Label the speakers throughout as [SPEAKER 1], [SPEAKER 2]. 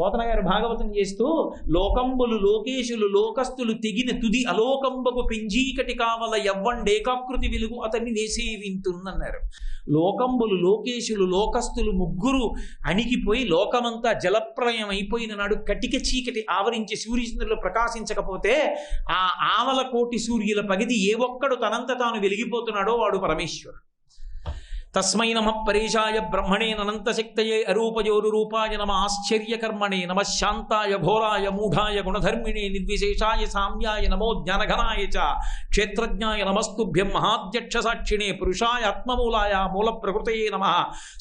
[SPEAKER 1] పోతన గారు భాగవతం చేస్తూ లోకంబులు లోకేశులు లోకస్తులు తెగిన తుది అలోకంబకు పెంజీకటి కావల ఎవ్వండేకాకృతి వెలుగు అతన్ని నేసేవింతున్నారు. లోకంబులు లోకేశులు లోకస్తులు ముగ్గురు అణిగిపోయి లోకమంతా జలప్రలయం అయిపోయిన నాడు కటిక చీకటి ఆవరించి సూర్యచంద్రులు ప్రకాశించకపోతే ఆ ఆవల కోటి సూర్యుల పగిది ఏ ఒక్కడు తనంత తాను వెలిగిపోతున్నాడో వాడు పరమేశ్వరుడు. తస్మై నమః పరేశాయ బ్రహ్మణే అనంతశక్తయే అరూపయోరు రూపాయ నమ ఆశ్చర్యకర్మణే నమ శాంతాయ ఘోరాయ మూఢాయ గుణధర్మిణే నిర్విశేషాయ సామ్యాయ నమో జ్ఞానఘనాయ చ క్షేత్రజ్ఞాయ నమస్తుభ్యం మహాధ్యక్ష సాక్షిణే పురుషాయ ఆత్మమూలాయ మూల ప్రకృతయే నమః.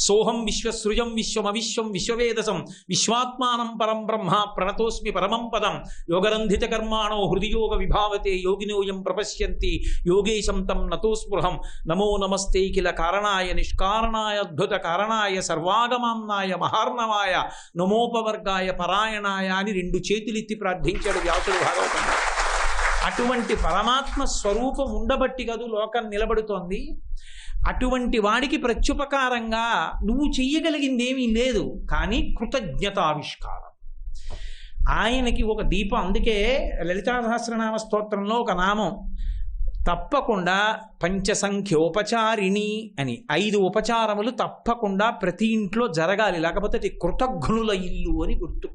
[SPEAKER 1] సోహం విశ్వసృజం విశ్వమవిశ్వం విశ్వవేదసం విశ్వాత్మానం పరం బ్రహ్మ ప్రణతోస్మి పరమం పదం. యోగరంధిత కర్మాణో హృదియోగ విభావతే యోగినోయం ప్రపశ్యంతి యోగేశం తం నతోస్పృహం. నమో నమస్తే కిల కారణాయ నిష్కారణాయ అద్భుత కారణాయ సర్వాగమాన్నాయ మహార్ణవాయ నమోపవర్గాయ పరాయణాయ అని 2 చేతులెత్తి ప్రార్థించాడు వ్యాసుడు భాగవతం. అటువంటి పరమాత్మ స్వరూపం ఉండబట్టి కదూ లోకం నిలబడుతోంది. అటువంటి వాడికి ప్రత్యుపకారంగా నువ్వు చెయ్యగలిగిందేమీ లేదు, కానీ కృతజ్ఞతావిష్కారం. ఆయనకి ఒక దీపం. అందుకే లలితా సహస్రనామ స్తోత్రంలో ఒక నామం తప్పకుండా పంచసంఖ్యోపచారిణి అని 5 ఉపచారములు తప్పకుండా ప్రతి ఇంట్లో జరగాలి, లేకపోతే కృతజ్ఞుల ఇల్లు అని గుర్తు.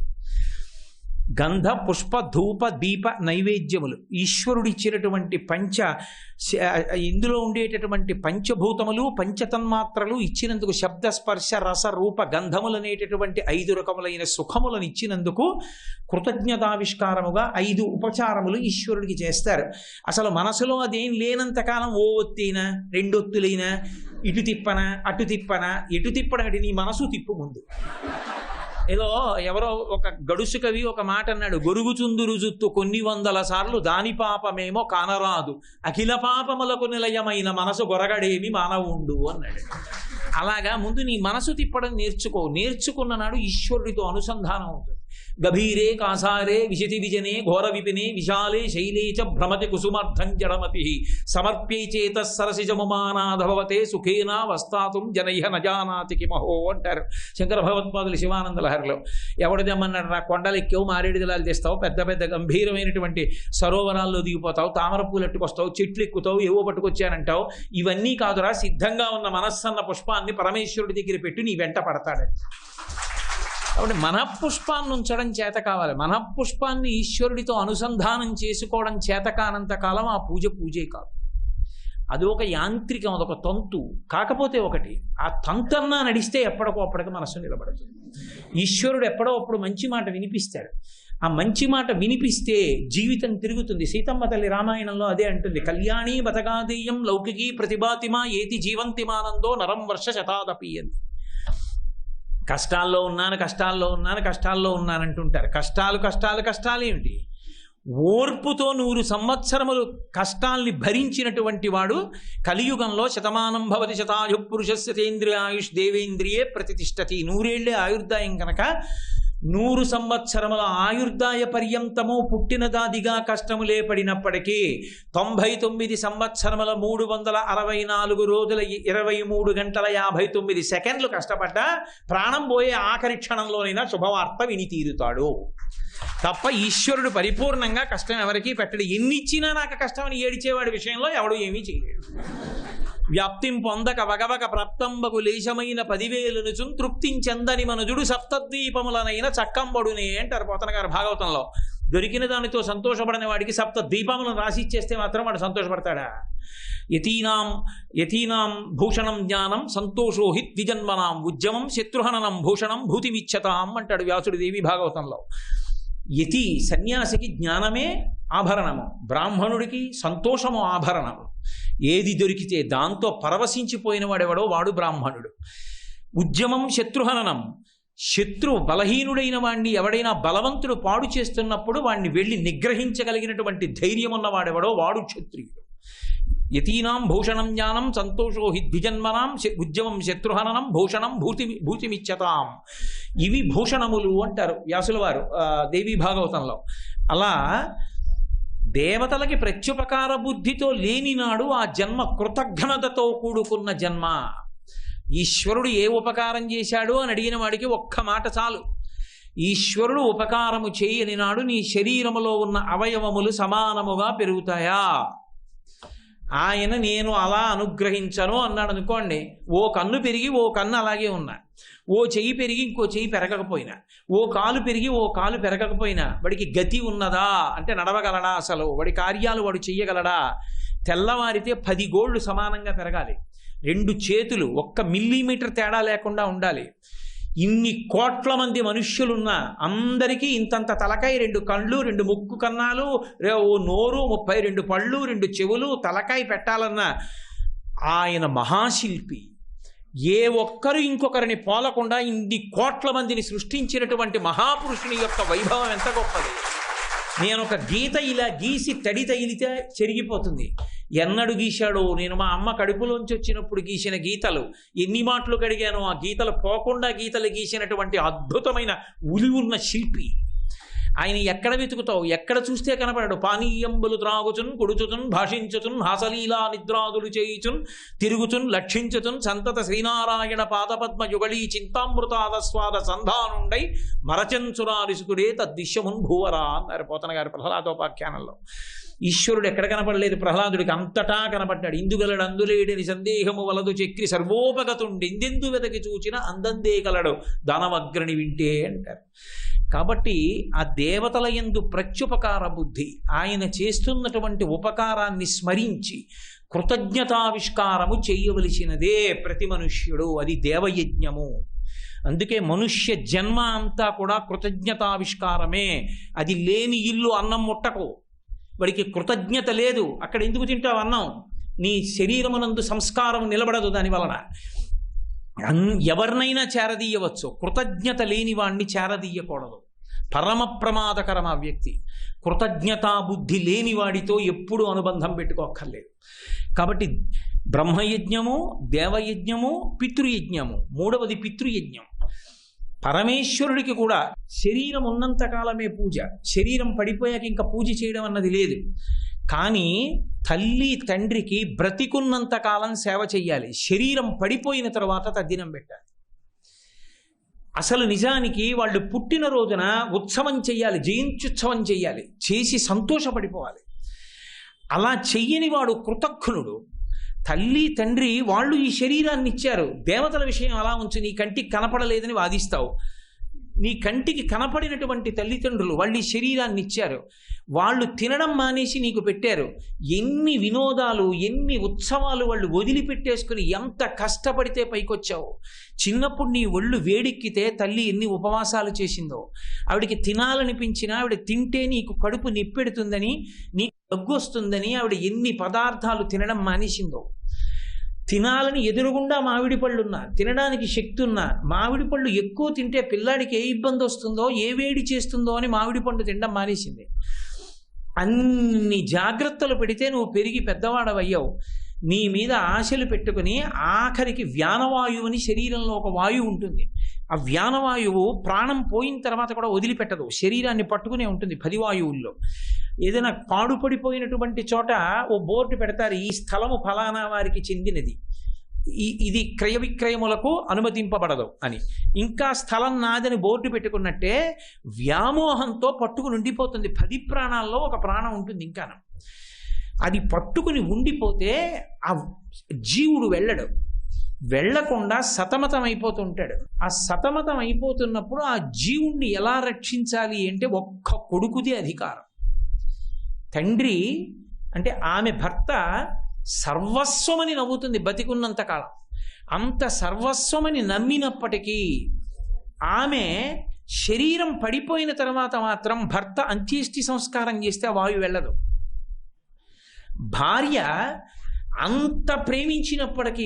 [SPEAKER 1] గంధ పుష్ప ధూప దీప నైవేద్యములు ఈశ్వరుడిచ్చినటువంటి ఇందులో ఉండేటటువంటి పంచభూతములు పంచతన్మాత్రలు ఇచ్చినందుకు శబ్ద స్పర్శ రస రూప గంధములు అనేటటువంటి 5 రకములైన సుఖములను ఇచ్చినందుకు కృతజ్ఞతావిష్కారముగా 5 ఉపచారములు ఈశ్వరుడికి చేస్తారు. అసలు మనసులో అదేం లేనంతకాలం ఓ ఒత్తినా 2 ఒత్తులైనా ఇటు తిప్పనా అటు తిప్పనా ఎటు తిప్పడం నీ మనసు తిప్పు ముందు. ఏదో ఎవరో ఒక గడుసు కవి ఒక మాట అన్నాడు, గొరుగుచుందురు జుత్తు కొన్ని వందల సార్లు దాని పాపమేమో కానరాదు అఖిల పాపములకు నిలయమైన మనసు గొరగడేమి మానవుండు అన్నాడు. అలాగా ముందు నీ మనసు తిప్పడం నేర్చుకున్న నాడు ఈశ్వరుడితో అనుసంధానం అవుతుంది. గభీరే కాసారే విశతి విజనే ఘోర విపినే విశాలే శైలే చ భ్రమతి కుసుమార్థం జడమతి సమర్ప్యై చేత సరసిజముమానాధభవతే సుఖేనా వస్తాతుం జనైహ నజానాతి కిమహో అంటారు శంకర భగవత్పాదులు శివానంద లహరిలో. ఎవడిదమ్మన్నాడు రా, కొండలు ఎక్కావు మారేడు దళాలు తెస్తావు, పెద్ద పెద్ద గంభీరమైనటువంటి సరోవరాల్లో దిగిపోతావు, తామర పూలు ఎట్టుకొస్తావు, చెట్లు ఎక్కుతావు, ఏవో పట్టుకొచ్చానంటావు. ఇవన్నీ కాదురా, సిద్ధంగా ఉన్న మనస్సన్న పుష్పాన్ని పరమేశ్వరుడి దగ్గర పెట్టి నీ వెంట పడతాడని. కాబట్టి మనఃపుష్పాన్ని ఉంచడం చేత కావాలి. మనఃపుష్పాన్ని ఈశ్వరుడితో అనుసంధానం చేసుకోవడం చేత కానంత కాలం ఆ పూజే కాదు. అది ఒక యాంత్రికం, అదొక తంతు. కాకపోతే ఒకటి, ఆ తంతన్నా నడిస్తే ఎప్పటికో మనసు నిలబడుతుంది. ఈశ్వరుడు ఎప్పుడో అప్పుడు మంచి మాట వినిపిస్తాడు. ఆ మంచి మాట వినిపిస్తే జీవితం తిరుగుతుంది. సీతమ్మ తల్లి రామాయణంలో అదే అంటుంది, కళ్యాణీ బతగాదీయం లౌకికీ ప్రతిభాతిమా ఏతి జీవంతిమానందో నరం వర్ష శతాదపి అని. కష్టాల్లో ఉన్నానంటుంటారు. కష్టాలు ఏమిటి? ఓర్పుతో 100 సంవత్సరములు కష్టాల్ని భరించినటువంటి వాడు కలియుగంలో శతమానం భవతి శతాయు పురుషస్య తేంద్రియాయుష్ దేవేంద్రియే ప్రతిష్టతి. 100 ఏళ్లే ఆయుర్దాయం కనుక 100 సంవత్సరముల ఆయుర్దాయ పర్యంతము పుట్టినదాదిగా కష్టములే పడినప్పటికీ 99 సంవత్సరముల 364 రోజుల 23 గంటల 59 సెకండ్లు కష్టపడ్డా ప్రాణం పోయే ఆఖరి క్షణంలోనైనా శుభవార్త విని తీరుతాడు తప్ప ఈశ్వరుడు పరిపూర్ణంగా కష్టం ఎవరికీ పెట్టడు. ఎన్నిచ్చినా నాకు కష్టమని ఏడిచేవాడి విషయంలో ఎవడు ఏమీ చేయలేడు. వ్యాప్తిం పొందక వగవక ప్రాప్తంబకు లేశమైన 10,000 తృప్తించెందని మనుజుడు సప్తద్వీపములనైన చక్కంబడునే అంటారు పోతన గారు భాగవతంలో. దొరికిన దానితో సంతోషపడని వాడికి 7 ద్వీపములను రాసిచ్చేస్తే మాత్రం వాడు సంతోషపడతాడా? యతీనాం భూషణం జ్ఞానం సంతోషో హి ద్విజన్మనాం ఉద్యమం శత్రుహననం భూషణం భూతిమిచ్చతాం అంటాడు వ్యాసుడు దేవి భాగవతంలో. యతి సన్యాసికి జ్ఞానమే ఆభరణము, బ్రాహ్మణుడికి సంతోషము ఆభరణము. ఏది దొరికితే దాంతో పరవశించిపోయిన వాడెవడో వాడు బ్రాహ్మణుడు. ఉద్యమం శత్రుహననం, శత్రు బలహీనుడైన వాడిని ఎవడైనా బలవంతుడు పాడు చేస్తున్నప్పుడు వాడిని వెళ్ళి నిగ్రహించగలిగినటువంటి ధైర్యం ఉన్నవాడెవడో వాడు క్షత్రియుడు. యతీనాం భూషణం జ్ఞానం సంతోషో హి ద్విజన్మనాం ఉద్యమం శత్రుహననం భూషణం భూతిమిచ్చతాం. ఇవి భూషణములు అంటారు వ్యాసుల వారు దేవీ భాగవతంలో. అలా దేవతలకి ప్రత్యుపకార బుద్ధితో లేనినాడు ఆ జన్మ కృతజ్ఞతతో కూడుకున్న జన్మ. ఈశ్వరుడు ఏ ఉపకారం చేశాడు అని అడిగిన వాడికి ఒక్క మాట చాలు, ఈశ్వరుడు ఉపకారము చేయని నాడు నీ శరీరములో ఉన్న అవయవములు సమానముగా పెరుగుతాయా? ఆయన నేను అలా అనుగ్రహించను అన్నాడు అనుకోండి, ఓ కన్ను పెరిగి ఓ కన్ను అలాగే ఉన్నా, ఓ చెయ్యి పెరిగి ఇంకో చెయ్యి పెరగకపోయినా, ఓ కాలు పెరిగి ఓ కాలు పెరగకపోయినా వాడికి గతి ఉన్నదా అంటే నడవగలడా? అసలు వాడి కార్యాలు వాడు చెయ్యగలడా? తెల్లవారితే 10 గోళ్ళు సమానంగా పెరగాలి, 2 చేతులు 1 మిల్లీమీటర్ తేడా లేకుండా ఉండాలి. ఇన్ని కోట్ల మంది మనుష్యులున్నా అందరికీ ఇంతంత తలకాయ, 2 కళ్ళు, 2 ముక్కు కన్నాలు, ఓ నోరు, 32 పళ్ళు, 2 చెవులు, తలకాయ పెట్టాలన్నా ఆయన మహాశిల్పి. ఏ ఒక్కరు ఇంకొకరిని పోలకుండా ఇన్ని కోట్ల మందిని సృష్టించినటువంటి మహాపురుషుని యొక్క వైభవం ఎంత గొప్పది. నేను ఒక గీత ఇలా గీసి తడి తగిలితే చెరిగిపోతుంది. ఎన్నడు గీశాడో, నేను మా అమ్మ కడుపులోంచి వచ్చినప్పుడు గీసిన గీతలు ఎన్ని మాటలు కడిగానో, ఆ గీతలు పోకుండా గీతలు గీసినటువంటి అద్భుతమైన ఉలి ఉన్న శిల్పి. ఆయన ఎక్కడ వెతుకుతావు? ఎక్కడ చూస్తే కనపడడు. పానీయంబులు త్రాగుచున్, కొడుచుచున్, భాషించుచున్, హాసలీలా నిద్రాదులు చేయుచున్, తిరుగుచున్, లక్షించుచున్, సంతత శ్రీనారాయణ పాదపద్మ యుగళీ చింతామృతాదస్వాద సంధానుండై మరచంచురారిసుకుడే తద్దిశ్యమున్ భూవరా అన్నారు పోతన గారు ప్రహ్లాదోపాఖ్యానంలో. ఈశ్వరుడు ఎక్కడ కనపడలేదు? ప్రహ్లాదుడికి అంతటా కనపడ్డాడు. ఇందుగలడు అందులేడిని సందేహము వలదు చక్రి సర్వోపగతుండి ఇందెందు వెతకి చూచిన అందందే గలడు దానవగ్రని వింటే అంటారు. కాబట్టి ఆ దేవతల యందు ప్రత్యుపకార బుద్ధి, ఆయన చేస్తున్నటువంటి ఉపకారాన్ని స్మరించి కృతజ్ఞతావిష్కారము చేయవలసినదే ప్రతి మనుష్యుడు. అది దేవయజ్ఞము. అందుకే మనుష్య జన్మ అంతా కూడా కృతజ్ఞతావిష్కారమే. అది లేని ఇల్లు అన్నం ముట్టకు. వాడికి కృతజ్ఞత లేదు, అక్కడ ఎందుకు తింటావు అన్నం? నీ శరీరమునందు సంస్కారం నిలబడదు దాని వలన. ఎవరినైనా చేరదీయవచ్చు, కృతజ్ఞత లేని వాణ్ణి చేరదీయకూడదు. పరమ ప్రమాదకరం ఆ వ్యక్తి. కృతజ్ఞతాబుద్ధి లేని వాడితో ఎప్పుడూ అనుబంధం పెట్టుకోక్కర్లేదు. కాబట్టి బ్రహ్మయజ్ఞము, దేవయజ్ఞము, పితృయజ్ఞము. 3వది పితృయజ్ఞం. పరమేశ్వరుడికి కూడా శరీరం ఉన్నంత కాలమే పూజ, శరీరం పడిపోయాక ఇంకా పూజ చేయడం అన్నది లేదు. కానీ తల్లి తండ్రికి బ్రతికున్నంత కాలం సేవ చెయ్యాలి, శరీరం పడిపోయిన తర్వాత తద్దినం పెట్టాలి. అసలు నిజానికి వాళ్ళు పుట్టిన రోజున ఉత్సవం చెయ్యాలి, జయంత్యుత్సవం చెయ్యాలి, చేసి సంతోషపడిపోవాలి. అలా చెయ్యని వాడు కృతజ్ఞుడు. తల్లి తండ్రి వాళ్ళు ఈ శరీరాన్ని ఇచ్చారు, దేవతల విషయం అలా ఉంచి నీ కంటికి కనపడలేదని వాదిస్తావు. నీ కంటికి కనపడినటువంటి తల్లిదండ్రులు వాళ్ళు ఈ శరీరాన్ని ఇచ్చారు, వాళ్ళు తినడం మానేసి నీకు పెట్టారు. ఎన్ని వినోదాలు, ఎన్ని ఉత్సవాలు వాళ్ళు వదిలిపెట్టేసుకుని ఎంత కష్టపడితే పైకొచ్చావు. చిన్నప్పుడు నీ ఒళ్ళు వేడెక్కితే తల్లి ఎన్ని ఉపవాసాలు చేసిందో. ఆవిడికి తినాలనిపించినా ఆవిడ తింటే నీకు కడుపు నిప్పెడుతుందని, నీకు దగ్గు వస్తుందని ఆవిడ ఎన్ని పదార్థాలు తినడం మానేసిందో. తినాలని ఎదురుగుండా మామిడి పళ్ళున్నా, తినడానికి శక్తి ఉన్నా, మామిడి పళ్ళు ఎక్కువ తింటే పిల్లాడికి ఏ ఇబ్బంది వస్తుందో, ఏ వేడి చేస్తుందో అని మామిడి పండు తినడం మానేసింది. అన్ని జాగ్రత్తలు పెడితే నువ్వు పెరిగి పెద్దవాడవయ్యావు. నీ మీద ఆశలు పెట్టుకుని ఆఖరికి వ్యానవాయువు అని శరీరంలో ఒక వాయువు ఉంటుంది. ఆ వ్యానవాయువు ప్రాణం పోయిన తర్వాత కూడా వదిలిపెట్టదు, శరీరాన్ని పట్టుకునే ఉంటుంది 10 వాయువుల్లో. ఏదైనా పాడుపడిపోయినటువంటి చోట ఓ బోర్డు పెడతారు, ఈ స్థలము ఫలానా వారికి చెందినది, ఇది క్రయ విక్రయములకు అనుమతింపబడదు అని. ఇంకా స్థలం నాదని బోర్డు పెట్టుకున్నట్టే వ్యామోహంతో పట్టుకుని ఉండిపోతుంది. 10 ప్రాణాల్లో ఒక ప్రాణం ఉంటుంది ఇంకా. అది పట్టుకుని ఉండిపోతే ఆ జీవుడు వెళ్ళకుండా సతమతం అయిపోతుంటాడు. ఆ సతమతం అయిపోతున్నప్పుడు ఆ జీవుణ్ణి ఎలా రక్షించాలి అంటే ఒక్క కొడుకుదే అధికారం. తండ్రి అంటే ఆమె భర్త సర్వస్వమని నవ్వుతుంది బతికున్నంత కాలం. అంత సర్వస్వమని నమ్మినప్పటికీ ఆమె శరీరం పడిపోయిన తర్వాత మాత్రం భర్త అంత్యేష్టి సంస్కారం చేస్తే ఆ వాయువు వెళ్ళదు. భార్య అంత ప్రేమించినప్పటికీ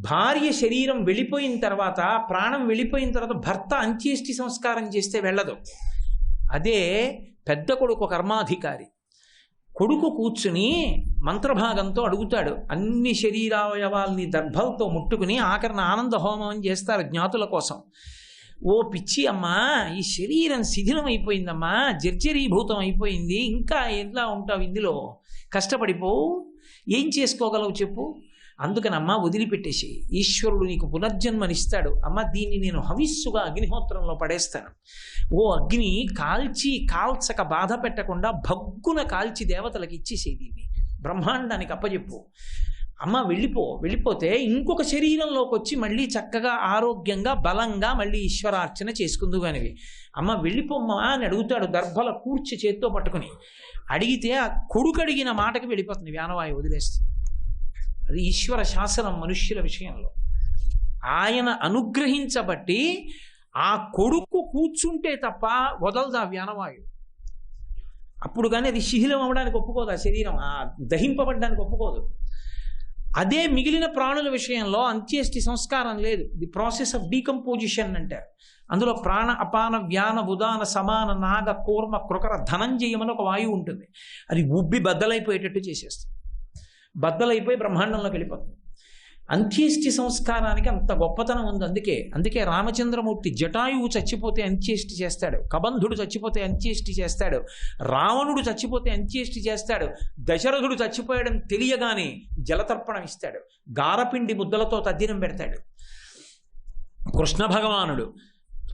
[SPEAKER 1] భార్య శరీరం వెళ్ళిపోయిన తర్వాత, ప్రాణం వెళ్ళిపోయిన తర్వాత భర్త అంత్యేష్టి సంస్కారం చేస్తే వెళ్ళదు. అదే పెద్ద కొడుకు కర్మాధికారి. కొడుకు కూర్చుని మంత్రభాగంతో అడుగుతాడు. అన్ని శరీరావయవాల్ని దర్భలతో ముట్టుకుని ఆఖరణ ఆనంద హోమం చేస్తారు జ్ఞాతుల కోసం. ఓ పిచ్చి అమ్మా, ఈ శరీరం శిథిలం అయిపోయిందమ్మా, జర్జరీభూతం అయిపోయింది, ఇంకా ఎలా ఉంటావు ఇందులో, కష్టపడిపోవు, ఏం చేసుకోగలవు చెప్పు. అందుకని అమ్మ వదిలిపెట్టేసి, ఈశ్వరుడు నీకు పునర్జన్మనిస్తాడు. అమ్మ దీన్ని నేను హవిస్సుగా అగ్నిహోత్రంలో పడేస్తాను. ఓ అగ్ని కాల్చక బాధ పెట్టకుండా భగ్గున కాల్చి దేవతలకు ఇచ్చేసే దీన్ని, బ్రహ్మాండానికి అప్పచెప్పు. అమ్మ వెళ్ళిపోతే ఇంకొక శరీరంలోకి వచ్చి మళ్ళీ చక్కగా ఆరోగ్యంగా బలంగా మళ్ళీ ఈశ్వరార్చన చేసుకుందు కానివి. అమ్మ వెళ్ళిపోమ్మా అని అడుగుతాడు దర్భల కూర్చి చేత్తో పట్టుకుని. అడిగితే ఆ కొడుకు అడిగిన మాటకి వెళ్ళిపోతుంది, వ్యానవాయు వదిలేస్తుంది. అది ఈశ్వర శాసనం మనుష్యుల విషయంలో. ఆయన అనుగ్రహించబట్టి ఆ కొడుకు కూర్చుంటే తప్ప వదలదు ఆ వ్యానవాయు. అప్పుడు కానీ అది శిథిలం అవ్వడానికి ఒప్పుకోదు, ఆ శరీరం దహింపబడ్డానికి ఒప్పుకోదు. అదే మిగిలిన ప్రాణుల విషయంలో అంత్యేష్టి సంస్కారం లేదు. ది ప్రాసెస్ ఆఫ్ డీకంపోజిషన్ అంటారు. అందులో ప్రాణ అపాన వ్యాన ఉదాన సమాన నాగ కూర్మ కృకర ధనంజయమని ఒక వాయువు ఉంటుంది. అది ఉబ్బి బద్దలైపోయేటట్టు చేసేస్తుంది. బద్దలైపోయి బ్రహ్మాండంలోకి వెళ్ళిపోతుంది. అంత్యేష్టి సంస్కారానికి అంత గొప్పతనం ఉంది. అందుకే రామచంద్రమూర్తి జటాయువు చచ్చిపోతే అంత్యేష్టి చేస్తాడు, కబంధుడు చచ్చిపోతే అంత్యేష్టి చేస్తాడు, రావణుడు చచ్చిపోతే అంత్యేష్టి చేస్తాడు, దశరథుడు చచ్చిపోయాడని తెలియగానే జలతర్పణం ఇస్తాడు, గారపిండి ముద్దలతో తద్దినం పెడతాడు. కృష్ణ భగవానుడు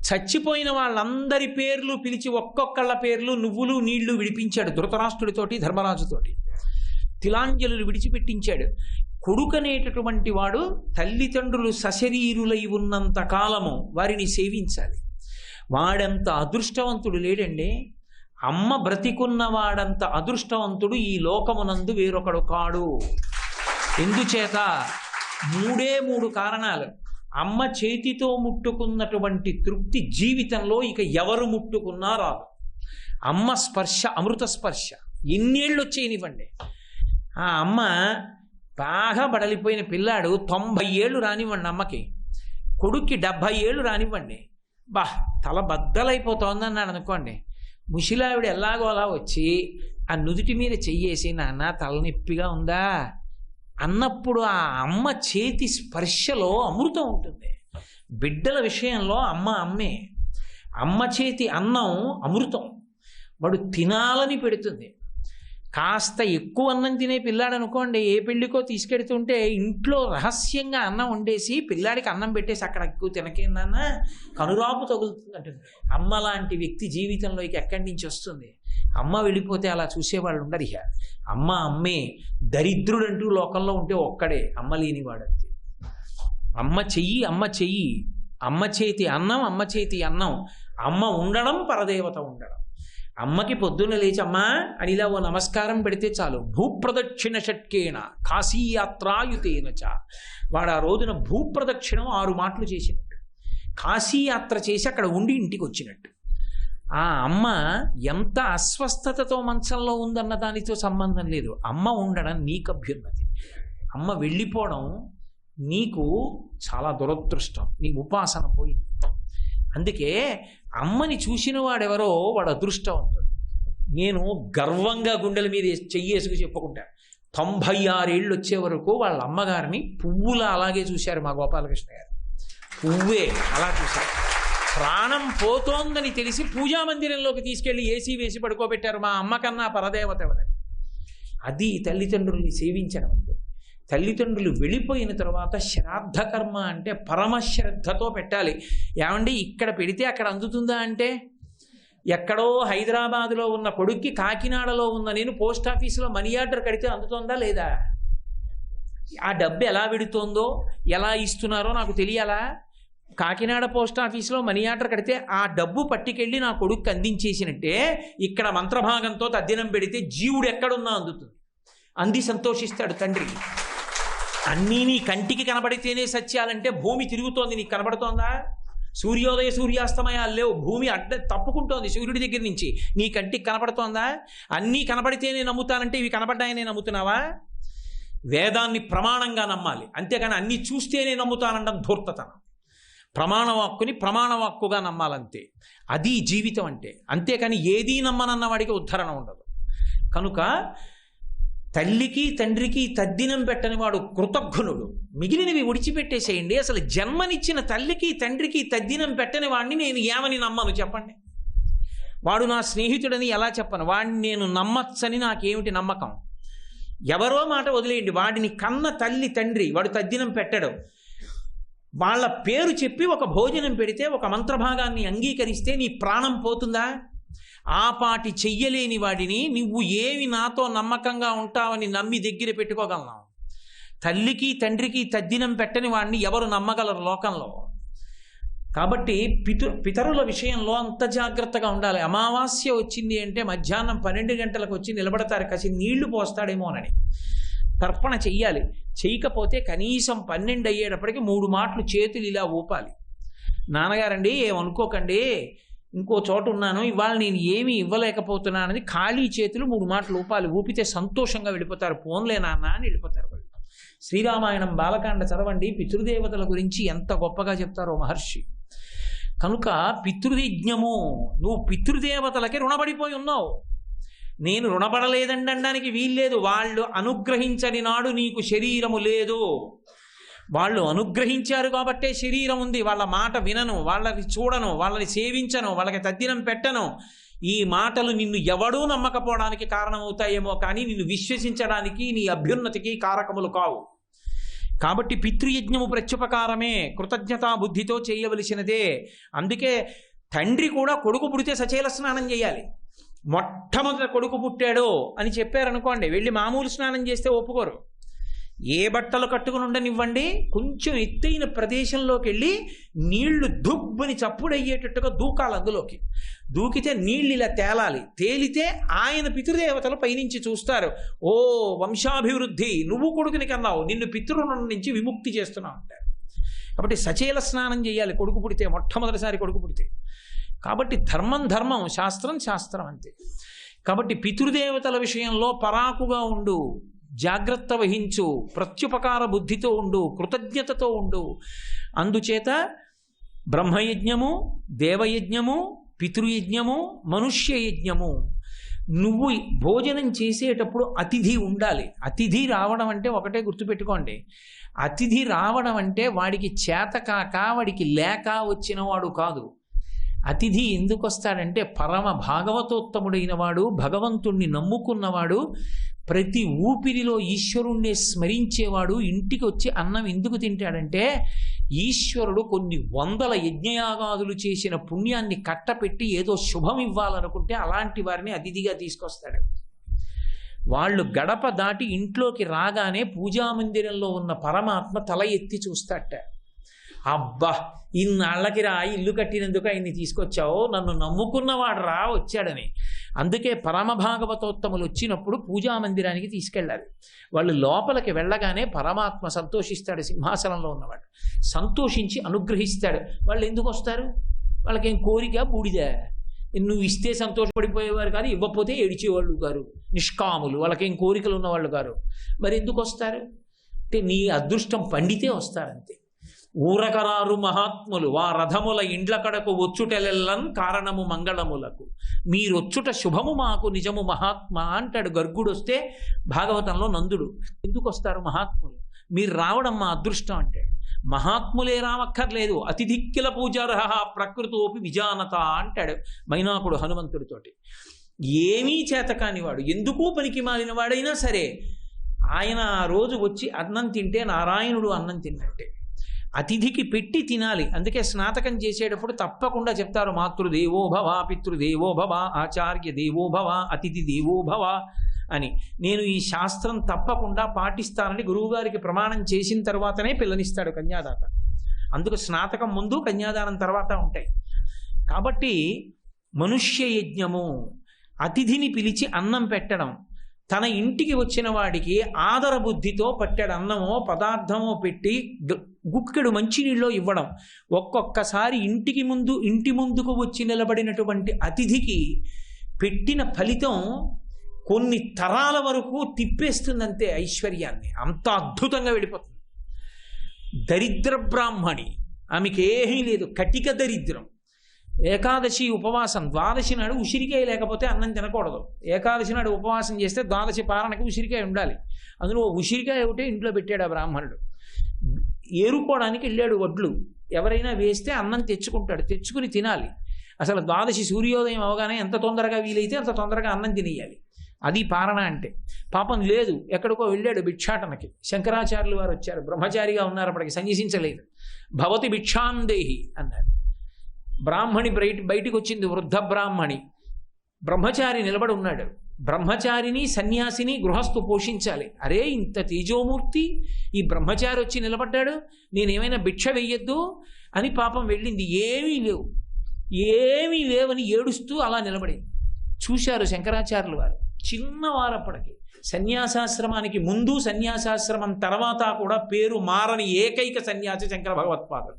[SPEAKER 1] చచ్చిపోయిన వాళ్ళందరి పేర్లు పిలిచి ఒక్కొక్కళ్ళ పేర్లు నువ్వులు నీళ్లు విడిపించాడు. ధృతరాష్ట్రుడితోటి ధర్మరాజుతోటి తిలాంజలులు విడిచిపెట్టించాడు. కొడుకనేటటువంటి వాడు తల్లిదండ్రులు సశరీరులై ఉన్నంత కాలము వారిని సేవించాలి. వాడంత అదృష్టవంతుడు లేడండి. అమ్మ బ్రతికున్నవాడంత అదృష్టవంతుడు ఈ లోకమునందు వేరొకడు కాడు. ఎందుచేత? 3 కారణాలు. అమ్మ చేతితో ముట్టుకున్నటువంటి తృప్తి జీవితంలో ఇక ఎవరు ముట్టుకున్నా రాదు. అమ్మ స్పర్శ అమృత స్పర్శ. ఎన్నేళ్ళు వచ్చేయనివ్వండి, ఆ అమ్మ బాగా బడలిపోయిన పిల్లాడు 90 ఏళ్ళు రానివ్వండి, అమ్మకి కొడుక్కి 70 ఏళ్ళు రానివ్వండి, తల బద్దలైపోతోందన్నాడు అనుకోండి, ముసిలావిడ ఎలాగో అలా వచ్చి ఆ నుదుటి మీద చెయ్యేసి నాన్న తలనొప్పిగా ఉందా అన్నప్పుడు ఆ అమ్మ చేతి స్పర్శలో అమృతం ఉంటుంది. బిడ్డల విషయంలో అమ్మే. అమ్మ చేతి అన్నం అమృతం. వాడు తినాలని పెడుతుంది. కాస్త ఎక్కువ అన్నం తినే పిల్లాడు అనుకోండి, ఏ పెళ్ళికో తీసుకెడుతుంటే ఇంట్లో రహస్యంగా అన్నం వండేసి పిల్లాడికి అన్నం పెట్టేసి అక్కడ ఎక్కువ తినకేందన్నా కనురాపు తగులుతుంది అంటుంది. అమ్మ లాంటి వ్యక్తి జీవితంలోకి ఎక్కడి నుంచి వస్తుంది? అమ్మ వెళ్ళిపోతే అలా చూసేవాళ్ళు ఉండరు. ఇక అమ్మే. దరిద్రుడంటూ లోకంలో ఉంటే ఒక్కడే, అమ్మ లేనివాడంతే. అమ్మ చెయ్యి అమ్మ చేతి అన్నం, అమ్మ చేతి అన్నం. అమ్మ ఉండడం పరదేవత ఉండడం. అమ్మకి పొద్దున్న లేచి అమ్మా అని ఇలా ఓ నమస్కారం పెడితే చాలు. భూప్రదక్షిణ షట్కేణ కాశీయాత్రాయుతేనచ. వాడు ఆ రోజున భూప్రదక్షిణం 6 మాటలు చేసినట్టు, కాశీయాత్ర చేసి అక్కడ ఉండి ఇంటికి వచ్చినట్టు. ఆ అమ్మ ఎంత అస్వస్థతతో మంచంలో ఉందన్న దానితో సంబంధం లేదు. అమ్మ ఉండడం నీకు అభ్యున్నతి. అమ్మ వెళ్ళిపోవడం నీకు చాలా దురదృష్టం. నీ ఉపాసన పోయింది. అందుకే అమ్మని చూసిన వాడెవరో వాడు అదృష్టవంతుడు. నేను గర్వంగా గుండెల మీద చెయ్యేసుకు చెప్పుకుంటా, 96 ఏళ్ళు వచ్చే వరకు వాళ్ళ అమ్మగారిని పువ్వులా అలాగే చూశారు మా గోపాలకృష్ణ గారు. పువ్వే అలా చూశారు. ప్రాణం పోతోందని తెలిసి పూజామందిరంలోకి తీసుకెళ్లి ఏసీ వేసి పడుకోబెట్టారు. మా అమ్మ కన్నా పరదేవత ఎవరని. అది తల్లిదండ్రుల్ని సేవించడం. తల్లిదండ్రులు వెళ్ళిపోయిన తర్వాత శ్రాద్ధ కర్మ అంటే పరమశ్రద్ధతో పెట్టాలి. ఏమండి ఇక్కడ పెడితే అక్కడ అందుతుందా అంటే, ఎక్కడో హైదరాబాదులో ఉన్న కొడుక్కి కాకినాడలో ఉన్న నేను పోస్ట్ ఆఫీసులో మనీ ఆర్డర్ కడితే అందుతుందా లేదా? ఆ డబ్బు ఎలా పెడుతోందో ఎలా ఇస్తున్నారో నాకు తెలియాలా? కాకినాడ పోస్ట్ ఆఫీసులో మనీ ఆర్డర్ కడితే ఆ డబ్బు పట్టుకెళ్ళి నా కొడుక్కి అందించేసినట్టే ఇక్కడ మంత్రభాగంతో తద్దినం పెడితే జీవుడు ఎక్కడున్నా అందుతుంది. అంది సంతోషిస్తాడు తండ్రి. అన్నీ నీ కంటికి కనబడితేనే సత్యాలంటే భూమి తిరుగుతోంది, నీకు కనబడుతోందా? సూర్యోదయ సూర్యాస్తమయాలు లేవు, భూమి తప్పుకుంటోంది సూర్యుడి దగ్గర నుంచి, నీ కంటికి కనబడుతోందా? అన్నీ కనబడితేనే నమ్ముతానంటే ఇవి కనబడ్డాయనే నమ్ముతున్నావా? వేదాన్ని ప్రమాణంగా నమ్మాలి, అంతేగాని అన్నీ చూస్తేనే నమ్ముతానడం ధూర్తతనం. ప్రమాణవాక్కుని ప్రమాణవాక్కుగా నమ్మాలంతే. అది జీవితం అంటే. అంతేకాని ఏదీ నమ్మనన్న వాడికి ఉద్ధరణ ఉండదు. కనుక తల్లికి తండ్రికి తద్దినం పెట్టని వాడు కృతజ్ఞుడు. మిగిలినవి విడిచిపెట్టేసేయండి. అసలు జన్మనిచ్చిన తల్లికి తండ్రికి తద్దినం పెట్టని వాడిని నేను ఏమని నమ్మను చెప్పండి? వాడు నా స్నేహితుడని ఎలా చెప్పను? వాడిని నేను నమ్మచ్చని నాకేమిటి నమ్మకం? ఎవరో మాట వదిలేయండి, వాడిని కన్న తల్లి తండ్రి వాడు తద్దినం పెట్టడం, వాళ్ళ పేరు చెప్పి ఒక భోజనం పెడితే, ఒక మంత్రభాగాన్ని అంగీకరిస్తే నీ ప్రాణం పోతుందా? ఆ పాటి చెయ్యలేని వాడిని నువ్వు ఏమి నాతో నమ్మకంగా ఉంటావని నమ్మి దగ్గర పెట్టుకోగలను? తల్లికి తండ్రికి తద్దినం పెట్టని వాడిని ఎవరు నమ్మగలరు లోకంలో? కాబట్టి పితరుల విషయంలో అంత జాగ్రత్తగా ఉండాలి. అమావాస్య వచ్చింది అంటే మధ్యాహ్నం 12 గంటలకు వచ్చి నిలబడతారు, కసి నీళ్లు పోస్తాడేమోనని. తర్పణ చెయ్యాలి. చేయకపోతే కనీసం 12 అయ్యేటప్పటికి 3 మాటలు చేతులు ఇలా ఊపాలి. నాన్నగారండి ఏమనుకోకండి, ఇంకో చోట ఉన్నాను, ఇవాళ నేను ఏమీ ఇవ్వలేకపోతున్నానని ఖాళీ చేతులు 3 మాటలు ఊపాలి. ఊపితే సంతోషంగా వెళ్ళిపోతారు. పోన్లే నాన్న అని వెళ్ళిపోతారు వాళ్ళు. శ్రీరామాయణం బాలకాండ చదవండి, పితృదేవతల గురించి ఎంత గొప్పగా చెప్తారో మహర్షి. కనుక పితృయజ్ఞము, నువ్వు పితృదేవతలకి రుణపడిపోయి ఉన్నావు. నేను రుణపడలేదండడానికి వీల్లేదు. వాళ్ళు అనుగ్రహించని నాడు నీకు శరీరము లేదు. వాళ్ళు అనుగ్రహించారు కాబట్టే శరీరం ఉంది. వాళ్ళ మాట వినను, వాళ్ళని చూడను, వాళ్ళని సేవించను, వాళ్ళకి తద్దినం పెట్టను. ఈ మాటలు నిన్ను ఎవడూ నమ్మకపోవడానికి కారణమవుతాయేమో కానీ నిన్ను విశ్వసించడానికి, నీ అభ్యున్నతికి కారకములు కావు. కాబట్టి పితృయజ్ఞము ప్రత్యుపకారమే, కృతజ్ఞతా బుద్ధితో చేయవలసినదే. అందుకే తండ్రి కూడా కొడుకు పుడితే సచేల స్నానం చేయాలి. మొట్టమొదటి కొడుకు పుట్టాడు అని చెప్పారనుకోండి, వెళ్ళి మామూలు స్నానం చేస్తే ఒప్పుకోరు. ఏ బట్టలు కట్టుకుని ఉండనివ్వండి, కొంచెం ఎత్తైన ప్రదేశంలోకి వెళ్ళి నీళ్లు దుబ్బని చప్పుడయ్యేటట్టుగా దూకాలి. అందులోకి దూకితే నీళ్ళు ఇలా తేలాలి. తేలితే ఆయన పితృదేవతలు పైనుంచి చూస్తారు, ఓ వంశాభివృద్ధి, నువ్వు కొడుకుని కన్నావు, నిన్ను పితృరుణం నుంచి విముక్తి చేస్తున్నావు అంటారు. కాబట్టి సచేల స్నానం చేయాలి కొడుకు పుడితే, మొట్టమొదటిసారి కొడుకు పుడితే. కాబట్టి ధర్మం ధర్మం, శాస్త్రం శాస్త్రం అంతే. కాబట్టి పితృదేవతల విషయంలో పరాకుగా ఉండు, జాగ్రత్త వహించు, ప్రత్యుపకార బుద్ధితో ఉండు, కృతజ్ఞతతో ఉండు. అందుచేత బ్రహ్మయజ్ఞము, దేవయజ్ఞము, పితృయజ్ఞము, మనుష్య యజ్ఞము. నువ్వు భోజనం చేసేటప్పుడు అతిథి ఉండాలి. అతిథి రావడం అంటే ఒకటే గుర్తుపెట్టుకోండి, అతిథి రావడం అంటే వాడికి చేతకాక, వాడికి లేక వచ్చిన వాడు కాదు. అతిథి ఎందుకు వస్తాడంటే పరమ భాగవతోత్తముడైన వాడు, భగవంతుణ్ణి నమ్ముకున్నవాడు, ప్రతి ఊపిరిలో ఈశ్వరుణ్ణి స్మరించేవాడు ఇంటికి వచ్చి అన్నం ఎందుకు తింటాడంటే, ఈశ్వరుడు కొన్ని 100 యజ్ఞయాగాదులు చేసిన పుణ్యాన్ని కట్టపెట్టి ఏదో శుభం ఇవ్వాలనుకుంటే అలాంటి వారిని అతిథిగా తీసుకొస్తాడు. వాళ్ళు గడప దాటి ఇంట్లోకి రాగానే పూజామందిరంలో ఉన్న పరమాత్మ తల ఎత్తి చూస్తాట. అబ్బా, ఇన్నాళ్ళకి రా ఇల్లు కట్టినందుకు ఆయన్ని తీసుకొచ్చావు, నన్ను నమ్ముకున్నవాడు రా వచ్చాడని. అందుకే పరమ భాగవతోత్తములు వచ్చినప్పుడు పూజామందిరానికి తీసుకెళ్ళాలి. వాళ్ళు లోపలికి వెళ్ళగానే పరమాత్మ సంతోషిస్తాడు, సింహాసనంలో ఉన్నవాడు సంతోషించి అనుగ్రహిస్తాడు. వాళ్ళు ఎందుకు వస్తారు? వాళ్ళకేం కోరిక బూడిదా? నువ్వు ఇస్తే సంతోషపడిపోయేవారు కాదు, ఇవ్వకపోతే ఏడిచేవాళ్ళు గారు, నిష్కాములు, వాళ్ళకేం కోరికలు ఉన్నవాళ్ళు గారు. మరి ఎందుకు వస్తారు అంటే నీ అదృష్టం పండితే వస్తారంతే. ఊరకరారు మహాత్ములు వా రథముల ఇండ్ల కడకు వచ్చుటెలెల్లన్ కారణము మంగళములకు, మీరొచ్చుట శుభము మాకు నిజము మహాత్మ అంటాడు గర్గుడు. వస్తే భాగవతంలో నందుడు, ఎందుకు వస్తారు మహాత్ములు, మీరు రావడం మా అదృష్టం అంటాడు. మహాత్ములే రావక్కర్లేదు, అతిథిక్కిల పూజార్హ ప్రకృతోపి విజానత అంటాడు మైనాకుడు హనుమంతుడితోటి. ఏమీ చేతకానివాడు, ఎందుకూ పనికి మాలిన వాడైనా సరే ఆయన ఆ రోజు వచ్చి అన్నం తింటే నారాయణుడు అన్నం తిన్నట్టే. అతిథికి పెట్టి తినాలి. అందుకే స్నాతకం చేసేటప్పుడు తప్పకుండా చెప్తారు, మాతృదేవోభవ, పితృదేవోభవ, ఆచార్య దేవోభవ, అతిథి దేవోభవ అని. నేను ఈ శాస్త్రం తప్పకుండా పాటిస్తానని గురువుగారికి ప్రమాణం చేసిన తర్వాతనే పిల్లనిస్తాడు కన్యాదాత. అందుకు స్నాతకం ముందు, కన్యాదానం తర్వాత ఉంటాయి. కాబట్టి మనుష్య యజ్ఞము, అతిథిని పిలిచి అన్నం పెట్టడం, తన ఇంటికి వచ్చిన వాడికి ఆదర బుద్ధితో పట్టెడు అన్నమో పదార్థమో పెట్టి గుక్కెడు మంచినీళ్ళు ఇవ్వడం. ఒక్కొక్కసారి ఇంటి ముందుకు వచ్చి నిలబడినటువంటి అతిథికి పెట్టిన ఫలితం కొన్ని తరాల వరకు తిప్పేస్తుందంతే ఐశ్వర్యాన్ని, అంత అద్భుతంగా వెళ్ళిపోతుంది. దరిద్ర బ్రాహ్మణి, ఆమెకి ఏమీ లేదు, కటిక దరిద్రం. ఏకాదశి ఉపవాసం, ద్వాదశి నాడు ఉసిరికాయ లేకపోతే అన్నం తినకూడదు. ఏకాదశి నాడు ఉపవాసం చేస్తే ద్వాదశి పారణకి ఉసిరికాయ ఉండాలి. అందులో ఉసిరికాయ ఒకటే ఇంట్లో పెట్టాడు ఆ బ్రాహ్మణుడు. ఏరుకోవడానికి వెళ్ళాడు వడ్లు, ఎవరైనా వేస్తే అన్నం తెచ్చుకుంటాడు, తెచ్చుకుని తినాలి. అసలు ద్వాదశి సూర్యోదయం అవగానే ఎంత తొందరగా వీలైతే అంత తొందరగా అన్నం తినేయాలి. అది పారణ అంటే. పాపం లేదు, ఎక్కడికో వెళ్ళాడు భిక్షాటనకి. శంకరాచార్యులు వారు వచ్చారు, బ్రహ్మచారిగా ఉన్నారు, అప్పటికి సన్యసించలేదు. భవతి భిక్షాందేహి అన్నారు. బ్రాహ్మణి బయటికి వచ్చింది, వృద్ధ బ్రాహ్మణి. బ్రహ్మచారి నిలబడి ఉన్నాడు. బ్రహ్మచారిని సన్యాసిని గృహస్థు పోషించాలి. అరే ఇంత తేజోమూర్తి ఈ బ్రహ్మచారి వచ్చి నిలబడ్డాడు, నేనేమైనా భిక్ష వెయ్యొద్దు అని పాపం వెళ్ళింది. ఏమీ లేవని ఏడుస్తూ అలా నిలబడింది. చూశారు శంకరాచార్యులు వారు, చిన్నవారప్పటికి, సన్యాసాశ్రమానికి ముందు సన్యాసాశ్రమం తర్వాత కూడా పేరు మారని ఏకైక సన్యాసి శంకర భగవత్పాదులు.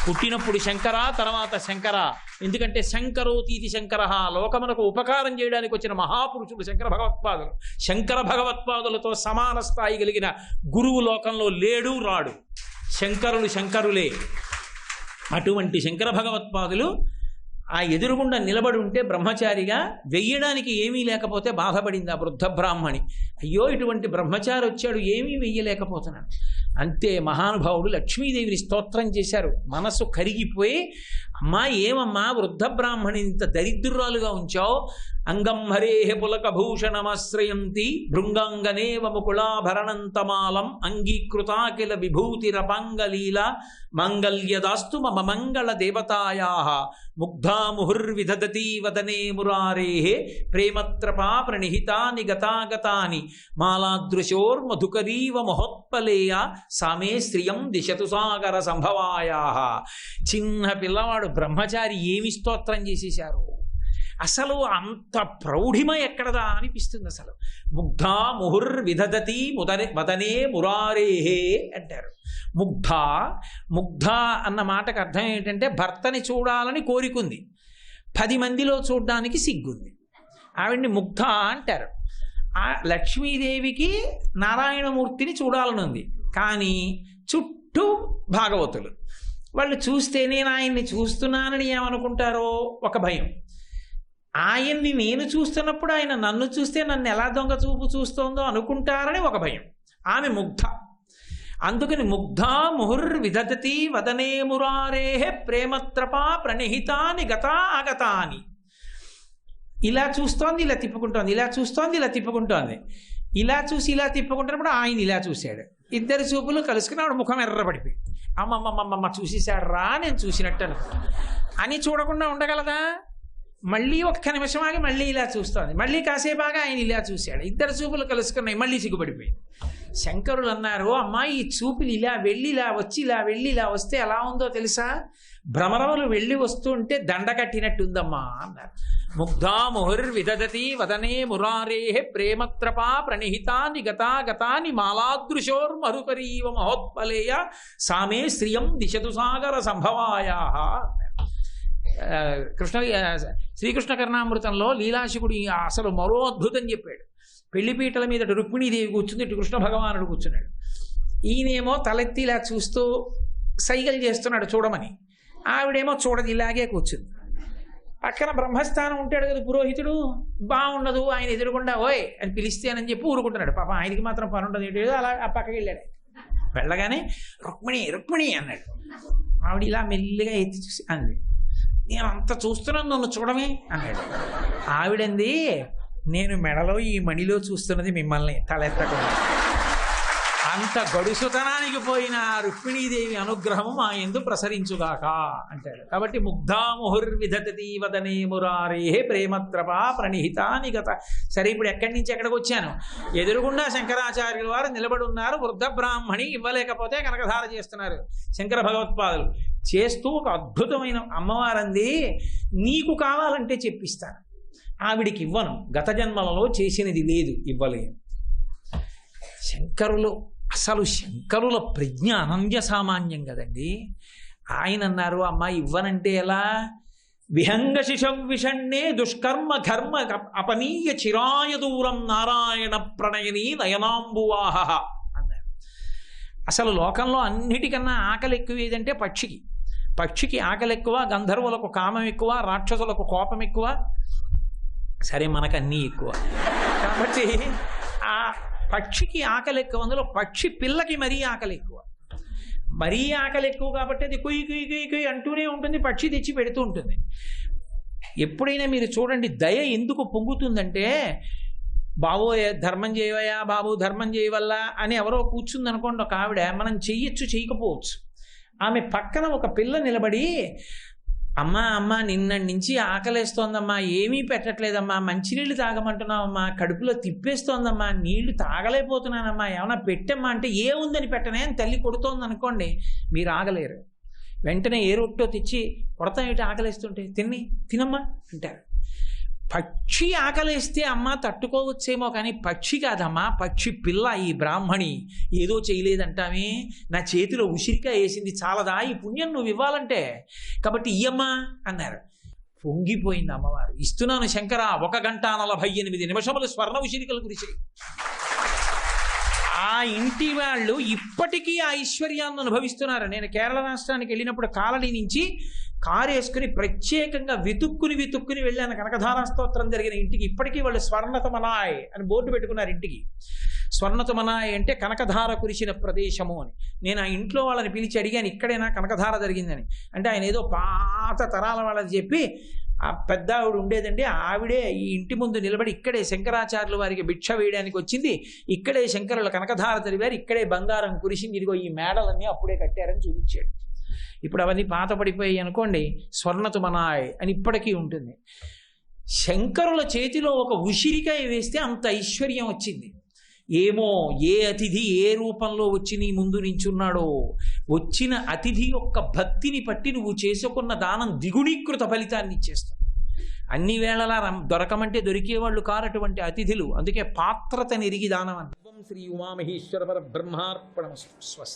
[SPEAKER 1] పుట్టినప్పుడు శంకర, తర్వాత శంకర. ఎందుకంటే శంకరోతీతి శంకర, లోకమునకు ఉపకారం చేయడానికి వచ్చిన మహాపురుషుడు శంకర భగవత్పాదులు. శంకర భగవత్పాదులతో సమాన స్థాయి కలిగిన గురువు లోకంలో లేడు రాడు. శంకరులు శంకరులే. అటువంటి శంకర భగవత్పాదులు ఆ ఎదురుగుండా నిలబడి ఉంటే బ్రహ్మచారిగా వెయ్యడానికి ఏమీ లేకపోతే బాధపడింది ఆ వృద్ధ బ్రాహ్మణి. అయ్యో ఇటువంటి బ్రహ్మచారి వచ్చాడు, ఏమీ వెయ్యలేకపోతున్నాడు. అంతే మహానుభావుడు లక్ష్మీదేవిని స్తోత్రం చేశారు. మనస్సు కరిగిపోయి, అమ్మా ఏమమ్మా వృద్ధ బ్రాహ్మణి ఇంత దరిద్రురాలుగా ఉంచావు? అంగం హరేహ పులకభూషణమాశ్రయంతి భృంగాంగనేవ ముకుళాభరణంతమాలం అంగీకృతాకిల విభూతిరపాంగలీల మాంగళ్యదాస్తు మమ మంగళ దేవతాయాః ముగ్ధా ముహుర్విదధతి వదనే మురారేః ప్రేమత్రపా ప్రణిహితాని గతాగతాని మాలాదృశోర్మధుకరీవ మహోత్పలేయ సామే శ్రియం దిశతు సాగర సంభవాయాః. చిన్న పిల్లవాడు బ్రహ్మచారి ఏమి స్తోత్రం చేసేశారు. అసలు అంత ప్రౌఢిమ ఎక్కడదా అనిపిస్తుంది. అసలు ముగ్ధా ముహుర్విదధతి వదనే మురారేహే అంటారు. ముగ్ధ అన్న మాటకు అర్థం ఏంటంటే భర్తని చూడాలని కోరికుంది, 10 మందిలో చూడడానికి సిగ్గుంది, ఆవిడ్ని ముగ్ధ అంటారు. ఆ లక్ష్మీదేవికి నారాయణమూర్తిని చూడాలని ఉంది, కానీ చుట్టూ భాగవతులు. వాళ్ళు చూస్తే నేను ఆయన్ని చూస్తున్నానని ఏమనుకుంటారో ఒక భయం. ఆయన్ని నేను చూస్తున్నప్పుడు ఆయన నన్ను చూస్తే నన్ను ఎలా దొంగ చూపు చూస్తోందో అనుకుంటారని ఒక భయం. ఆమె ముగ్ధ. అందుకని ముగ్ధా ముహుర్విదధతి వదనే మురారేః ప్రేమత్రపా ప్రణిహితాని గతా అగతాని. ఇలా చూస్తోంది, ఇలా తిప్పుకుంటోంది, ఇలా చూస్తోంది, ఇలా తిప్పుకుంటోంది. ఇలా చూసి ఇలా తిప్పుకుంటున్నప్పుడు ఆయన ఇలా చూశాడు. ఇద్దరు చూపులు కలుసుకుని ఆవిడ ముఖం ఎర్రబడిపోయి, అమ్మమ్మమ్మమ్మ చూసేశాడు రా, నేను చూసినట్టు అనుకున్నా అని చూడకుండా ఉండగలదా? మళ్ళీ ఒక్క నిమిషం ఆగి మళ్ళీ ఇలా చూస్తోంది, మళ్ళీ కాసేపాగా ఆయన ఇలా చూశాడు. ఇద్దరు చూపులు కలుసుకున్నాయి, మళ్ళీ సిగ్గుపడిపోయింది. శంకరులు అన్నారు, అమ్మా ఈ చూపులు ఇలా వెళ్ళి ఇలా వచ్చి ఇలా వెళ్ళి ఇలా వస్తే ఎలా ఉందో తెలుసా? భ్రమరములు వెళ్ళి వస్తుంటే దండ కట్టినట్టుందమ్మా అన్నారు. ముగ్ధా ముహుర్విదధతి వదనే మురారేః ప్రేమత్రపా ప్రణిహితాని గతాగతాని మాలాదృశోర్మధుకరీవ మహోత్పలేయ సామే శ్రియం దిశతు సాగర సంభవాయాః. శ్రీకృష్ణ కర్ణామృతంలో లీలాశకుడు అసలు మరో అద్భుతం చెప్పాడు. పెళ్లిపీటల మీద రుక్మిణీదేవి కూర్చుంది, ఇటు కృష్ణ భగవానుడు కూర్చున్నాడు. ఈయనేమో తలెత్తి ఇలా చూస్తూ సైగలు చేస్తున్నాడు చూడమని, ఆవిడేమో చూడదు, ఇలాగే కూర్చుంది. పక్కన బ్రహ్మస్థానం ఉంటాడు కదా పురోహితుడు, బాగుండదు ఆయన ఎదురుకుండా ఓయ్ అని పిలిస్తేనని చెప్పి ఊరుకుంటున్నాడు. పాప ఆయనకి మాత్రం పని ఉండదు, ఏంటో అలా ఆ పక్కకి వెళ్ళాడు. వెళ్ళగానే రుక్మిణి రుక్మిణి అన్నాడు. ఆవిడ ఇలా మెల్లిగా ఎత్తి చూసి అంది, నేను అంత చూస్తున్నాను నన్ను చూడమే అన్నాడు. ఆవిడంది, నేను మెడలో ఈ మణిలో చూస్తున్నది మిమ్మల్ని, తలెత్తకుండా. అంత గడుసుతనానికి పోయిన రుక్మిణీదేవి అనుగ్రహము మా యందు ప్రసరించుగాక అంటాడు. కాబట్టి ముగ్ధా ముహుర్విదధతి వదనే మురారేః ప్రేమత్రపా ప్రణిహితాని గత. సరే, ఇప్పుడు ఎక్కడి నుంచి ఎక్కడికి వచ్చాను? ఎదురుగుండా శంకరాచార్యుల వారు నిలబడి ఉన్నారు. వృద్ధ బ్రాహ్మణి ఇవ్వలేకపోతే కనకధార చేస్తున్నారు శంకర భగవత్పాదులు. చేస్తూ ఒక అద్భుతమైన అమ్మవారంది, నీకు కావాలంటే చెప్పిస్తాను, ఆవిడికి ఇవ్వను, గత జన్మలలో చేసినది లేదు, ఇవ్వలేను. శంకరులు అసలు శంకరుల ప్రజ్ఞ అనంద్య సామాన్యం కదండి. ఆయన అన్నారు, అమ్మా ఇవ్వనంటే ఎలా? విహంగ శిశవిషణ్ణే దుష్కర్మ ఘర్మ అపనీయ చిరాయ దూరం నారాయణ ప్రణయని నయనాంబువాహ అన్నారు. అసలు లోకంలో అన్నిటికన్నా ఆకలి ఎక్కువ ఏదంటే పక్షికి. పక్షికి ఆకలి ఎక్కువ, గంధర్వులకు కామం ఎక్కువ, రాక్షసులకు కోపం ఎక్కువ. సరే, మనకన్నీ ఎక్కువ. కాబట్టి ఆ పక్షికి ఆకలి ఎక్కువ, అందులో పక్షి పిల్లకి మరీ ఆకలి ఎక్కువ. మరీ ఆకలి ఎక్కువ కాబట్టి అది కుయ్యి కుయ్యి కుయ్యి కుయ్యి అంటూనే ఉంటుంది, పక్షి తెచ్చి పెడుతూ ఉంటుంది. ఎప్పుడైనా మీరు చూడండి, దయ ఎందుకు పొంగుతుందంటే బాబు ధర్మం చేయవయా బాబు ధర్మం చేయవల్ల అని ఎవరో కూర్చుంది అనుకోండి ఒక ఆవిడ, మనం చెయ్యొచ్చు చేయకపోవచ్చు. ఆమె పక్కన ఒక పిల్ల నిలబడి, అమ్మా అమ్మ నిన్నటి నుంచి ఆకలేస్తోందమ్మా, ఏమీ పెట్టట్లేదమ్మా, మంచినీళ్ళు తాగమంటున్నావమ్మా, కడుపులో తిప్పేస్తోందమ్మా, నీళ్లు తాగలేకపోతున్నానమ్మా, ఏమన్నా పెట్టమ్మా అంటే ఏముందని పెట్టనే అని తల్లి కొడుతోంది అనుకోండి, మీరు ఆగలేరు. వెంటనే ఏ రొట్టో తెచ్చి కొడతా ఏంటి ఆకలేస్తుంటే, తినమ్మా అంటారు. పక్షి ఆకలేస్తే అమ్మ తట్టుకోవచ్చేమో, కానీ పక్షి కాదమ్మా, పక్షి పిల్ల ఈ బ్రాహ్మణి. ఏదో చేయలేదంటామే, నా చేతిలో ఉసిరికాయ వేసింది, చాలదా ఈ పుణ్యం నువ్వు ఇవ్వాలంటే, కాబట్టి ఇయ్యమ్మా అన్నారు. పొంగిపోయింది అమ్మవారు. ఇస్తున్నాను శంకర, 1 గంట 48 నిమిషములు స్వర్ణ ఉసిరికలు కురిచాయి. ఆ ఇంటి వాళ్ళు ఇప్పటికీ ఆ ఐశ్వర్యాన్ని అనుభవిస్తున్నారు. నేను కేరళ రాష్ట్రానికి వెళ్ళినప్పుడు కాలనీ నుంచి కారు వేసుకుని ప్రత్యేకంగా వెతుక్కుని వెళ్ళాను కనకధారా స్తోత్రం జరిగిన ఇంటికి. ఇప్పటికీ వాళ్ళు స్వర్ణతమనాయ్ అని బోర్డు పెట్టుకున్నారు ఇంటికి. స్వర్ణతమనాయ్ అంటే కనకధార కురిసిన ప్రదేశము అని. నేను ఆ ఇంట్లో వాళ్ళని పిలిచి అడిగాను, ఇక్కడేనా కనకధార జరిగిందని. అంటే ఆయన ఏదో పాత తరాల వాళ్ళని చెప్పి, ఆ పెద్ద ఆవిడ ఉండేదండి, ఆవిడే ఈ ఇంటి ముందు నిలబడి ఇక్కడే శంకరాచార్యుల వారికి భిక్ష వేయడానికి వచ్చింది, ఇక్కడే శంకరుల కనకధార జరిగారు, ఇక్కడే బంగారం కురిసింది, ఇదిగో ఈ మేడలన్నీ అప్పుడే కట్టారని చూపించాడు. ఇప్పుడు అవన్నీ పాత పడిపోయాయి అనుకోండి, స్వర్ణతుమనాయ్ అని ఇప్పటికీ ఉంటుంది. శంకరుల చేతిలో ఒక ఉసిరికాయ వేస్తే అంత ఐశ్వర్యం వచ్చింది. ఏమో ఏ అతిథి ఏ రూపంలో వచ్చి నీ ముందు నించున్నాడో, వచ్చిన అతిథి యొక్క భక్తిని పట్టి నువ్వు చేసుకున్న దానం ద్విగుణీకృత ఫలితాన్ని ఇచ్చేస్తావు. అన్ని వేళలా దొరకమంటే దొరికేవాళ్ళు కారటువంటి అతిథులు. అందుకే పాత్రత నెరిగి దానం అన్న. శ్రీ ఉమామహేశ్వర పరబ్రహ్మార్పణమస్తు. స్వస్తి.